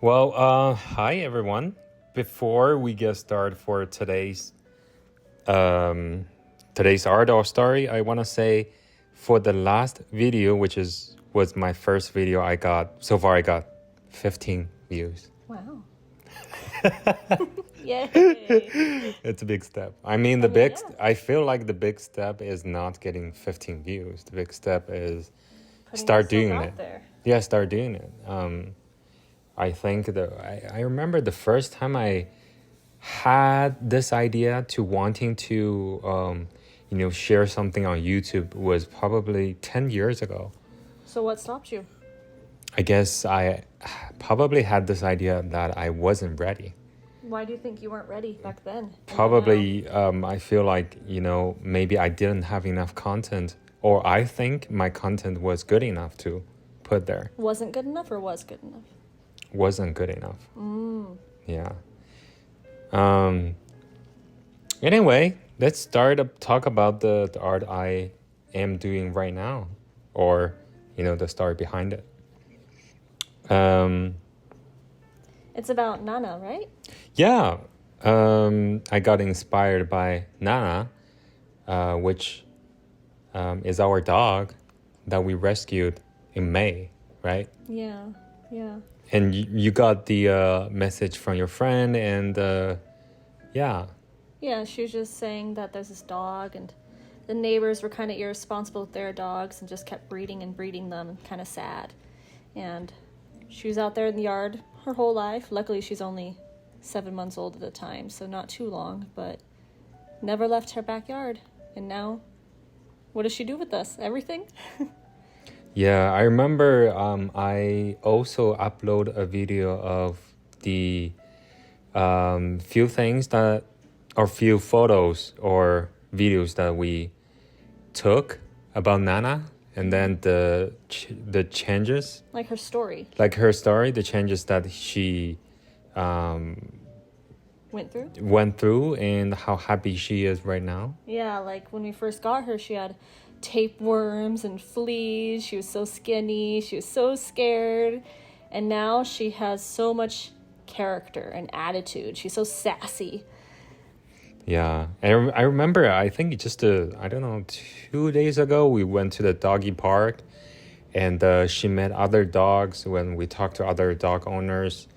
Well, hi everyone. Before we get started for today's art or story, I want to say for the last video, was my first video, I got 15 views. Wow. Yay. It's a big step. I mean, I feel like the big step is not getting 15 views. The big step is Putting start yourself doing out it. there. Yeah, start doing it. I think I remember the first time I had this idea to wanting to share something on YouTube was probably 10 years ago. So what stopped you? I guess I probably had this idea that I wasn't ready. Why do you think you weren't ready back then? Probably I feel like, maybe I didn't have enough content, or I think my content was good enough to put there. Wasn't good enough or was good enough? Wasn't good enough. Yeah. Anyway, let's talk about the art I am doing right now, or the story behind it. It's about Nana, right? Yeah. I got inspired by Nana, which is our dog that we rescued in May, right? Yeah. And you got the message from your friend, and yeah. Yeah, she was just saying that there's this dog and the neighbors were kind of irresponsible with their dogs and just kept breeding and breeding them, kind of sad. And she was out there in the yard her whole life. Luckily, she's only 7 months old at the time, so not too long, but never left her backyard. And now, what does she do with us? Everything? Yeah, I remember I also upload a video of the few photos or videos that we took about Nana, and then the changes. Like her story. Like her story, the changes that she went through and how happy she is right now. Yeah, like when we first got her, she had tapeworms and fleas. She was so skinny. She was so scared. And now she has so much character and attitude. She's so sassy. Yeah. And I remember, I think just 2 days ago, we went to the doggy park, and she met other dogs. When we talked to other dog owners,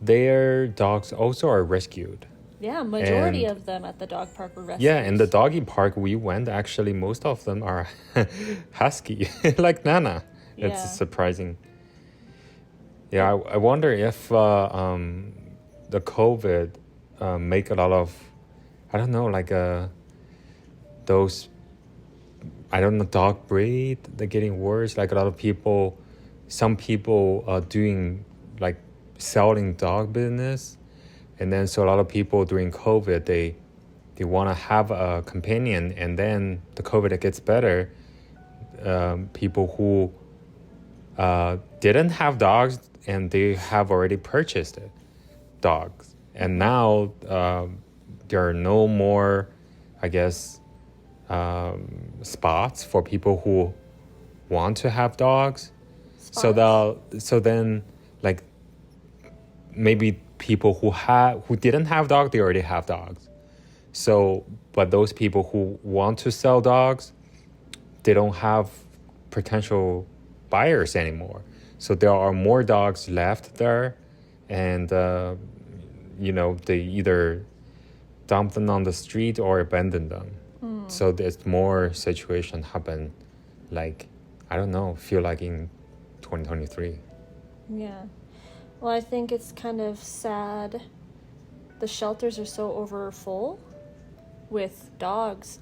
their dogs also are rescued. Yeah, majority of them at the dog park were rescued. Yeah, in the doggy park we went, actually, most of them are husky, like Nana. Yeah. It's surprising. Yeah, I wonder if the COVID make a lot of, those, dog breed, they're getting worse. Like a lot of people, some people are doing like selling dog business. And then so a lot of people during COVID, they want to have a companion, and then the COVID gets better. People who didn't have dogs and they have already purchased dogs. And now there are no more, I guess, spots for people who want to have dogs. So then like maybe people who didn't have dogs, they already have dogs. So, but those people who want to sell dogs, they don't have potential buyers anymore. So there are more dogs left there, and they either dump them on the street or abandon them. So there's more situation happen, like, feel like in 2023. Yeah. Well, I think it's kind of sad. The shelters are so over full with dogs.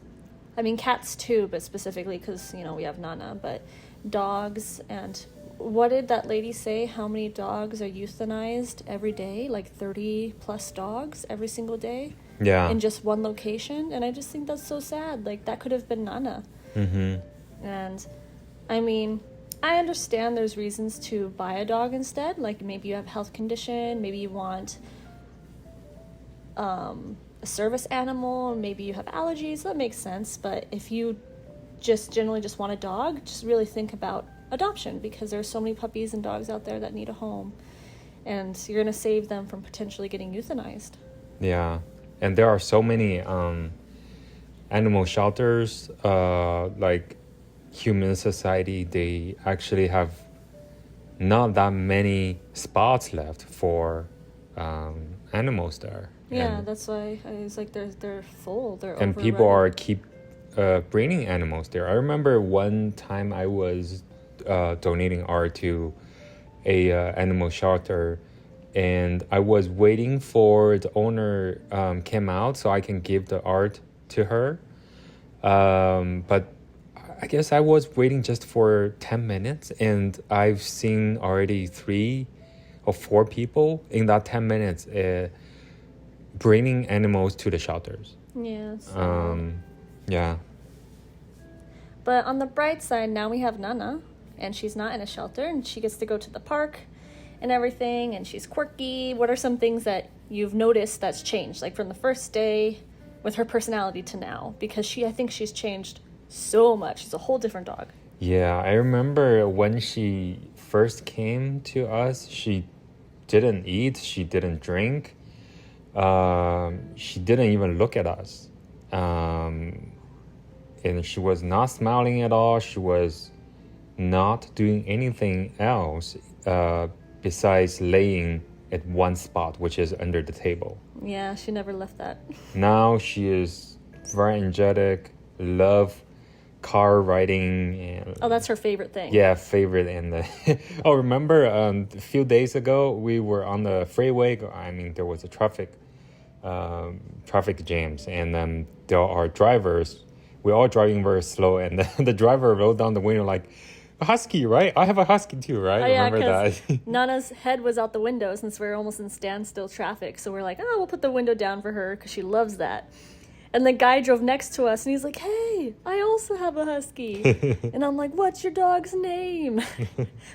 I mean, cats too, but specifically because, we have Nana, but dogs. And what did that lady say? How many dogs are euthanized every day? Like 30 plus dogs every single day? Yeah. In just one location? And I just think that's so sad. Like, that could have been Nana. Mm-hmm. And, I mean, I understand there's reasons to buy a dog instead. Like, maybe you have a health condition, maybe you want a service animal, maybe you have allergies, that makes sense. But if you just generally just want a dog, just really think about adoption, because there's so many puppies and dogs out there that need a home. and you're going to save them from potentially getting euthanized. Yeah, and there are so many animal shelters, like human society. They actually have not that many spots left for animals there. Yeah, and, that's why I was like, they're full. They're and people are keep breeding animals there. I remember one time I was donating art to a animal shelter, and I was waiting for the owner came out so I can give the art to her. But I guess I was waiting just for 10 minutes, and I've seen already 3 or 4 people in that 10 minutes bringing animals to the shelters. Yeah. Yeah. But on the bright side, now we have Nana, and she's not in a shelter, and she gets to go to the park and everything, and she's quirky. What are some things that you've noticed that's changed, like from the first day with her personality to now? Because I think she's changed so much. She's a whole different dog. Yeah, I remember when she first came to us, she didn't eat, she didn't drink, she didn't even look at us. And she was not smiling at all. She was not doing anything else besides laying at one spot, which is under the table. Yeah, she never left that. Now she is very energetic, love car riding. And, oh, that's her favorite thing. Yeah, favorite. And oh, remember a few days ago we were on the freeway. I mean, there was a traffic jams, and then there are drivers. We're all driving very slow, and the driver rolled down the window like, "A husky, right? I have a husky too, right?" Oh, yeah, remember that? Nana's head was out the window since we're almost in standstill traffic. So we're like, oh, we'll put the window down for her because she loves that. And the guy drove next to us, and he's like, "Hey, I also have a husky." And I'm like, "What's your dog's name?"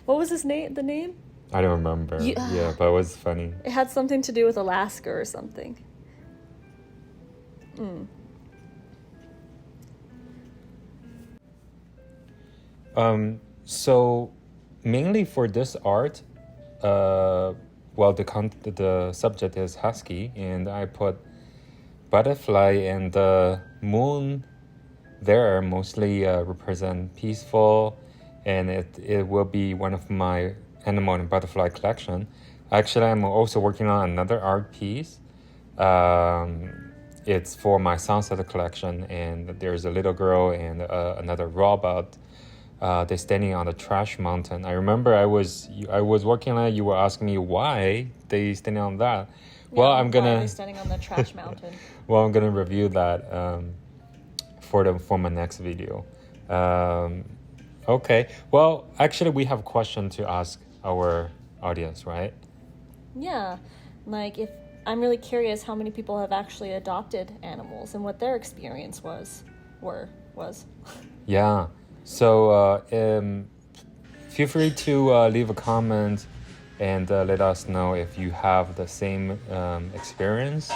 What was his name? The name? I don't remember. Yeah, but it was funny. It had something to do with Alaska or something. So mainly for this art, well, the subject is husky, and I put butterfly and the moon there mostly represent peaceful, and it will be one of my animal and butterfly collection. Actually, I'm also working on another art piece. It's for my sunset collection, and there's a little girl and another robot. They're standing on the trash mountain. I remember I was working on it. You were asking me why they standing on that. Yeah, well, I'm gonna. Why are they standing on the trash mountain? Well, I'm gonna review that for my next video. Okay. Well, actually, we have a question to ask our audience, right? Yeah, like if I'm really curious how many people have actually adopted animals and what their experience was. Yeah. So feel free to leave a comment and let us know if you have the same experience.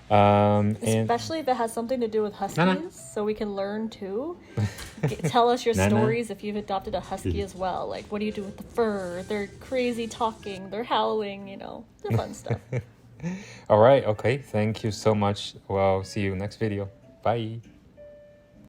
Especially if it has something to do with huskies, so we can learn too. Tell us your stories if you've adopted a husky as well. Like, what do you do with the fur? They're crazy talking, they're howling, the fun stuff. All right, okay. Thank you so much. Well, see you next video. Bye.